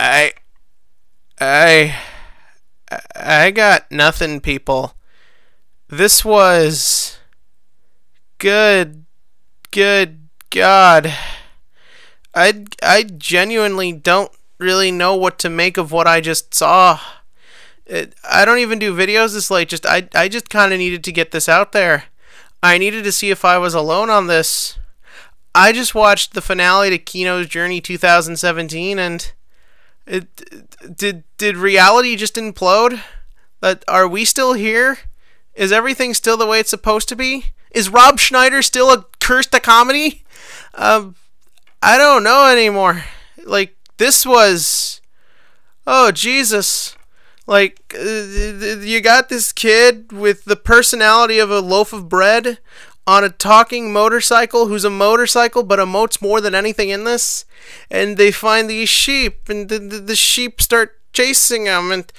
I I I got nothing, people. This was good. Good God. I genuinely don't really know what to make of what I just saw. I don't even do videos this late. I just kind of needed to get this out there. I needed to see if I was alone on this. I just watched the finale to Kino's Journey 2017, and did reality just implode? Are we still here? Is everything still the way it's supposed to be? Is Rob Schneider still a cursed comedy? I don't know anymore. Like, this was... Oh, Jesus. Like, you got this kid with the personality of a loaf of bread on a talking motorcycle who's a motorcycle but emotes more than anything in this. And they find these sheep, and the sheep start chasing them, and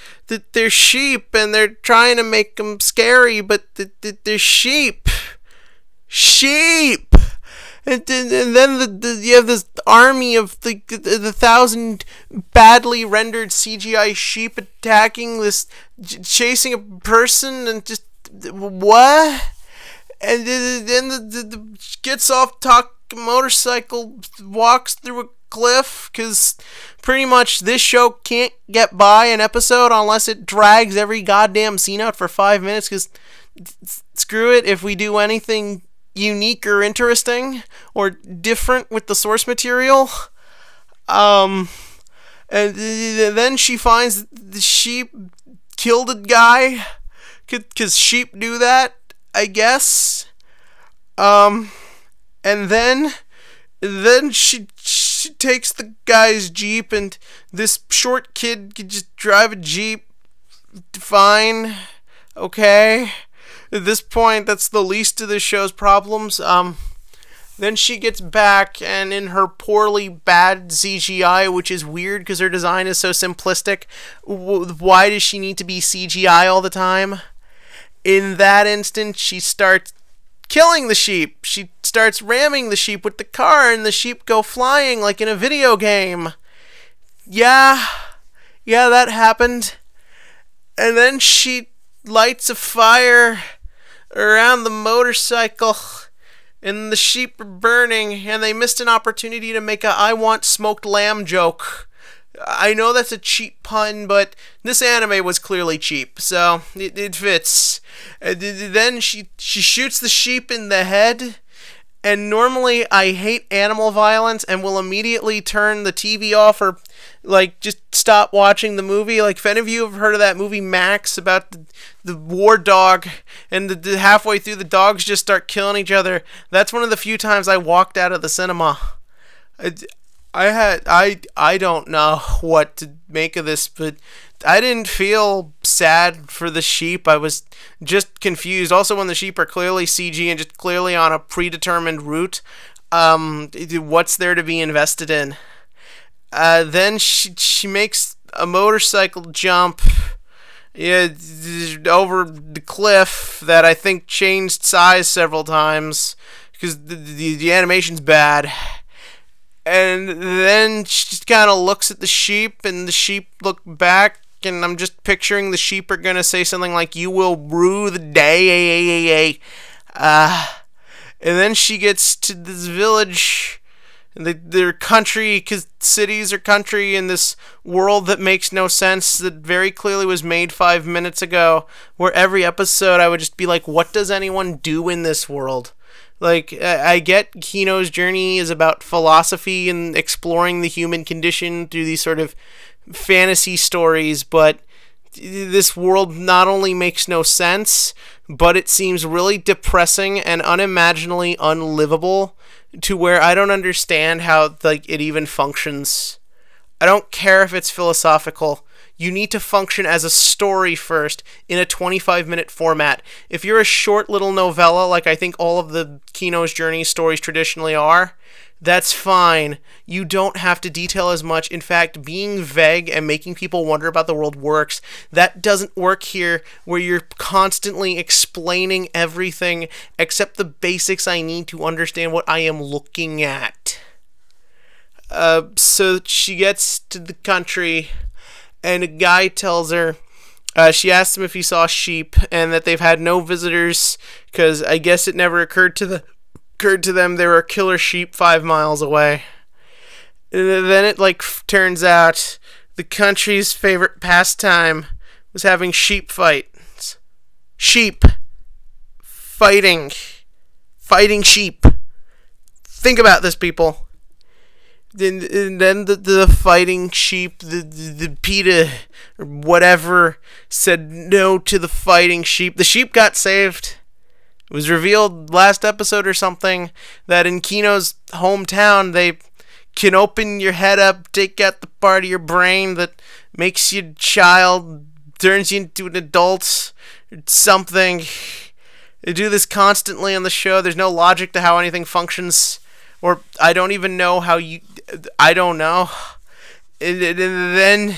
they're sheep, and they're trying to make them scary, but they're sheep. Sheep! And then you have this army of the 1,000 badly rendered CGI sheep attacking this, chasing a person, and just what? And then the gets off motorcycle, walks through a cliff, because pretty much this show can't get by an episode unless it drags every goddamn scene out for 5 minutes, because screw it if we do anything unique or interesting or different with the source material. And then she finds the sheep killed a guy, because sheep do that, I guess. And then she takes the guy's Jeep, and this short kid could just drive a Jeep fine. Okay. At this point, that's the least of the show's problems. Then she gets back, and in her poorly bad CGI, which is weird because her design is so simplistic, why does she need to be CGI all the time? In that instant, she starts killing the sheep. She starts ramming the sheep with the car, and the sheep go flying like in a video game. Yeah, that happened. And then she lights a fire around the motorcycle, and the sheep are burning, and they missed an opportunity to make a "I want smoked lamb" joke. I know that's a cheap pun, but this anime was clearly cheap, so it fits. Then she shoots the sheep in the head, and normally I hate animal violence and will immediately turn the TV off or like just stop watching the movie. Like, if any of you have heard of that movie Max about the war dog, and the halfway through the dogs just start killing each other, that's one of the few times I walked out of the cinema. I don't know what to make of this, but I didn't feel sad for the sheep. I was just confused. Also, when the sheep are clearly CG and just clearly on a predetermined route, what's there to be invested in? Then she makes a motorcycle jump over the cliff that I think changed size several times because the animation's bad. And then she just kind of looks at the sheep, and the sheep look back, and I'm just picturing the sheep are going to say something like, "You will rue the day." And then she gets to this village, and their country, because cities are country in this world that makes no sense, that very clearly was made 5 minutes ago, where every episode I would just be like, what does anyone do in this world? Like, I get Kino's Journey is about philosophy and exploring the human condition through these sort of fantasy stories, but this world not only makes no sense, but it seems really depressing and unimaginably unlivable, to where I don't understand how like it even functions. I don't care if it's philosophical. You need to function as a story first in a 25-minute format. If you're a short little novella, like I think all of the Kino's Journey stories traditionally are, that's fine. You don't have to detail as much. In fact, being vague and making people wonder about the world works. That doesn't work here, where you're constantly explaining everything except the basics I need to understand what I am looking at. So she gets to the country, and a guy tells her, she asks him if he saw sheep, and that they've had no visitors, because I guess it never occurred to them there were killer sheep 5 miles away. And then it, turns out the country's favorite pastime was having sheep fights. Sheep. Fighting sheep. Think about this, people. And then the fighting sheep, the PETA or whatever, said no to the fighting sheep. The sheep got saved. It was revealed last episode or something that in Kino's hometown they can open your head up, take out the part of your brain that makes you a child, turns you into an adult, or something. They do this constantly on the show. There's no logic to how anything functions. Or I don't even know how I don't know. And then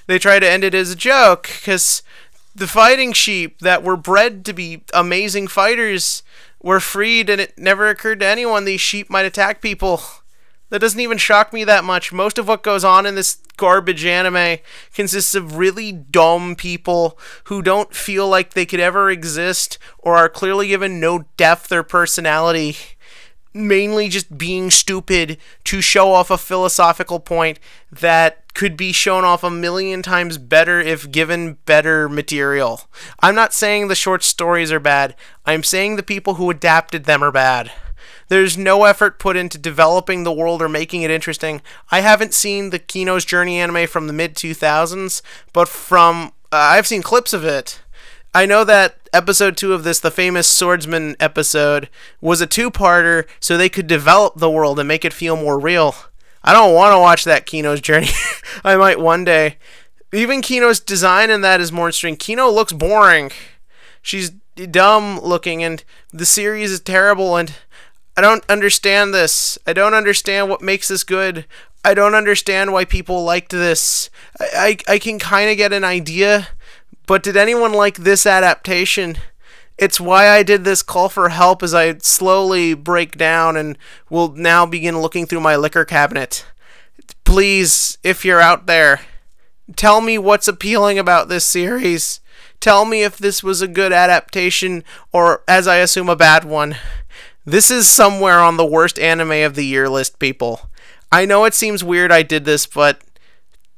they try to end it as a joke, because the fighting sheep that were bred to be amazing fighters were freed, and it never occurred to anyone these sheep might attack people. That doesn't even shock me that much. Most of what goes on in this garbage anime consists of really dumb people who don't feel like they could ever exist, or are clearly given no depth or personality. Mainly just being stupid to show off a philosophical point that could be shown off 1,000,000 times better if given better material. I'm not saying the short stories are bad. I'm saying the people who adapted them are bad. There's no effort put into developing the world or making it interesting. I haven't seen the Kino's Journey anime from the mid-2000s, but I've seen clips of it. I know that episode 2 of this, the famous swordsman episode, was a 2-parter so they could develop the world and make it feel more real. I don't want to watch that Kino's Journey. I might one day. Even Kino's design in that is more interesting. Kino looks boring. She's dumb looking, and the series is terrible, and I don't understand this. I don't understand what makes this good. I don't understand why people liked this. I can kind of get an idea. But did anyone like this adaptation? It's why I did this call for help as I slowly break down and will now begin looking through my liquor cabinet. Please, if you're out there, tell me what's appealing about this series. Tell me if this was a good adaptation or, as I assume, a bad one. This is somewhere on the worst anime of the year list, people. I know it seems weird I did this, but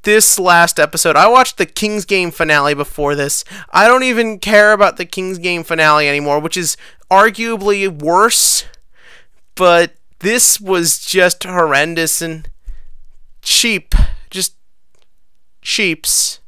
this last episode, I watched the King's Game finale before this. I don't even care about the King's Game finale anymore, which is arguably worse, but this was just horrendous and cheap. Just sheeps.